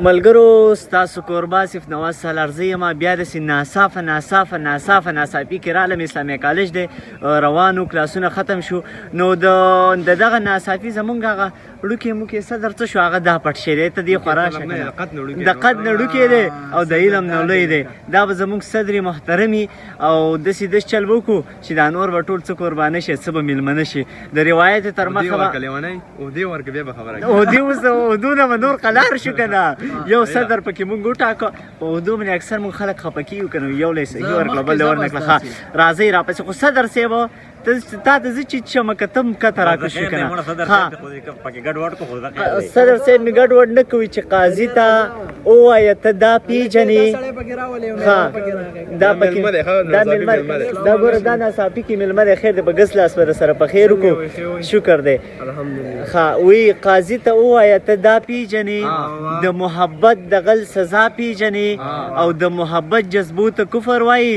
ملګرو ستاسو کوربه آصف نواز سالارزی یم. بیا داسې ناصافي کې رالم. اسلامي کالج دی روانو، کلاسونه ختم شو. نو د دغه ناصافي زمونږ هغه ړوکې موکې صدر څه شو، هغه دا پټ شی دی. ته دې خوا راشه، د قد نه ړوکې دی او د علم نه لوی دی. دا به زمونږ صدر محترمي او داسې داسې چل به وکړو چې دا نور به ټول څه قربانه شي، څه به میلمنه شي. د روایت تر مخه به اودې اوس اودونه به نور قلار شو که نه. یو صدر پکې مونږ وټاکه. په اردو باندې اکثر مونږ خلک خفه کېږو که نه، یو لی صحیح ورکړه بل ورنکړه. ښه راځئ راپسې. خو صدر صاحب تا ته زه چې شمه که ته هم کته راکړه شو که نه. صدر صاحب مې ګډ وډ نه کوي چې قاضي ته ووایه ته دا پیژنې. ښه دا پکې دا مېلمه دا ګوره دا ناڅاپي کې مېلمه دی. خیر دی په ګس لاس به سره په خیر وکړو. شکر دی. ښه وی قاضي ته ووایه ته دا پیژنې، د محبت د غل سزا پیژنې او د محبت جذبو ته کفر وایي.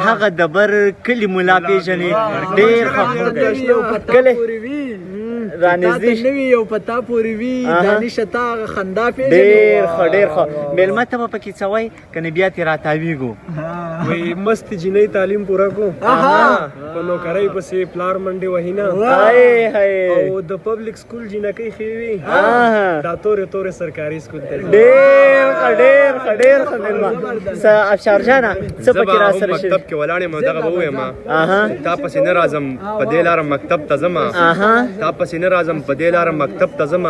هغه د بر کلي ملا پیژنې. ډېر ښه کلی رانږدې شوي یو پتا پورې وي دانش ته خندا پیژنې. ډېر ښه ډېر ښه. مېلمه ته به پکې څه وایي که نه بیا ترې راتاویږو. وایي مست جینۍ تعلیم پوره کړو، په نوکرۍ پسې پلار منډې وهي نه، او د پبلک سکول جینکۍ ښې وي، دا تورې تورې سرکاري سکول ته. ډېر ښه ډېر ښه ډېر ښه مېلمه. افشار جانه څه پکې را سره شوي؟ مکتب کې ولاړ یم، دغه به ووایم تا پسې نه راځم په دې لاره مکتب ته ځم، تا پسې نه راځم په دې لاره مکتب ته ځم.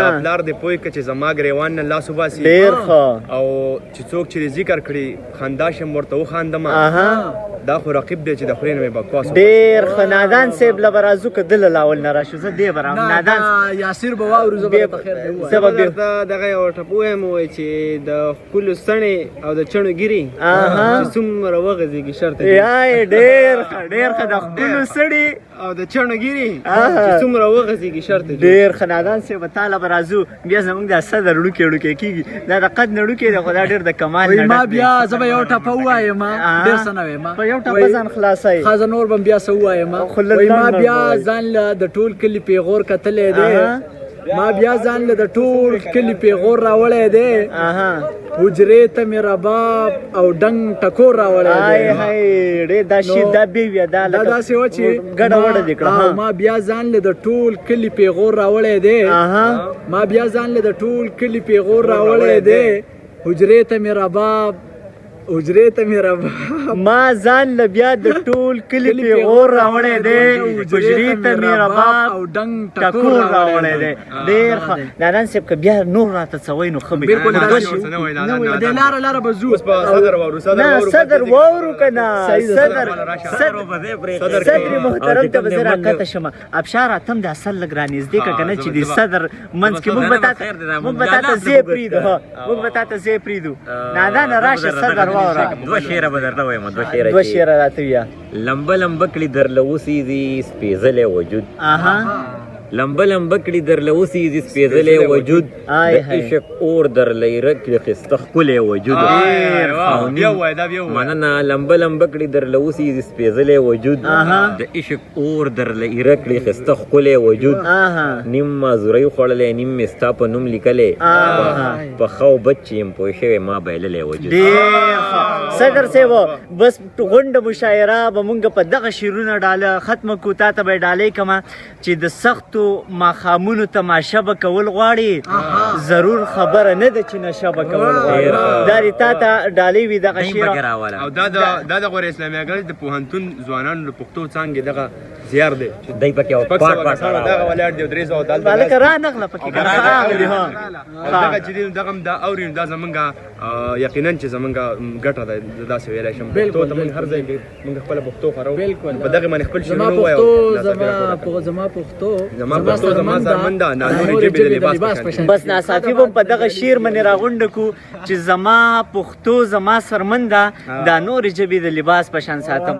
دا پلار دې پوه که چې زما ګریوان نه لاس وباسي. ډېر ښه. او چې څوک چې ذکر کړي خندا شم ورته وخاندم. دا خو رقیب دی چې د خولې نه مې بکواس. ډېر ښه. نادان صاحب له به راځو که ده له لاول نه راشو. زه دې به رام نادان یاسر به واورو. زه به درته دغه یو ټپ ووایم وایي چې د ښکلو څڼې او د چڼو ګیري چې څومره وغځېږي شرط دی. ډېر ښه ډېر ښه. د ښکلو څڼې او د چڼو ګیري چې څومره وغځېږي شرط دی. ډېر ښه. نادان صاحب تا له به راځو. بیا زموږ دا صدر ړوکې ړوکې کېږي. دا د قد نه ړوکې دی خو دا ډېر د کمال نه ما بیا زه به یو ټپه ووایم، ډېر څه نه وایم. په یو ټپه ځان خلاصوي. ښه زه نور به بیا څه ووایم. وایي ما بیا ځان له د ټول کلي پیغور کتلی دی، ما بیا ځان له د ټول کلي پیغور راوړی دی، حجرې ته مې رباب او ډنګ ټکور راوړی دی. ډېر دا شي دا بې ویه دا داسې وه چې ګډه وډه دې کړه. ما بیا ځان له د ټول کلي پیغور راوړی دی، ما بیا ځان له د ټول کلي پیغور راوړی دی، حجرې ته مې رباب حجرې ته مې رباب. ما ځان له بیا د ټول کلي پیغور راوړی دی، حجرې ته مې رباب او ډنګ ټکور راوړی دی. ډېر ښه. نادان صاحب که بیا نور راته څه وایي نو ښه به بالکل دې لاره به ځو. صدر واورو که نه. صدر محترم ته به زه راکښته شمه. ابشار اتم د اصل لږ رانږدې که نه چې د صدر منځ کې موږ به تا ته ځای پرېږدو. موږ به تا ته ځای پرېږدو. نادانه راشه صدر دوه شعره به درته وایم. دوه شعره راته ویه. لمبه لمبه کړي درله اوسېږي سپېڅلی وجود، لمبه لمبه کړي درله اوسېږي سپېڅلی وجود، د عشق اور درله ایره کړي ښایسته ښکلی وجود. مننه. لمبه لمبه کړي درله اوسېږي سپېڅلی وجود، د عشق اور درله ایره کړي ښایسته ښکلی وجود، نیم مازوری خوړلی نیم مې ستا په نوم لیکلی، په ښه او بد چې یم پوه شوی ما بایللی وجود. صدر صاحب بس غونډه مشاعره به مونږ په دغه شعرونه ډاله ختمه کړو. تا ته به یې ډالۍ کړمه چې د سختو ماښامونو تماشه به کول غواړي، ضرور خبره نه ده چې نشه به کول غواړي. دا دې تا ته ډالۍ وي دغه شعر. او دا د غور اسلامي کالج د پوهنتون ځوانانو د پښتو څانګې دغه زیار دی چې دی پکې او پاټ دغه ولاړ دی. درې سوه هلکه رانغله پکې دغه چې دی دغه هم دا اوري. دا زمونږ یقینا چې زمونږ ګټه ده. داسې ویلی شم پښتو ته مونږ هر ځای کې مونږ خپله پښتو خپروو، په دغه باندې خپل شعرونه ووایو. زما پښتو زما زرمن ده، نورې ژبې د لباس په شان. بس ناڅاپي به په دغه شعر باندې راغونډه کړو چې زما پښتو زما سرمن ده، دا نورې ژبې د لباس په شان ساتم.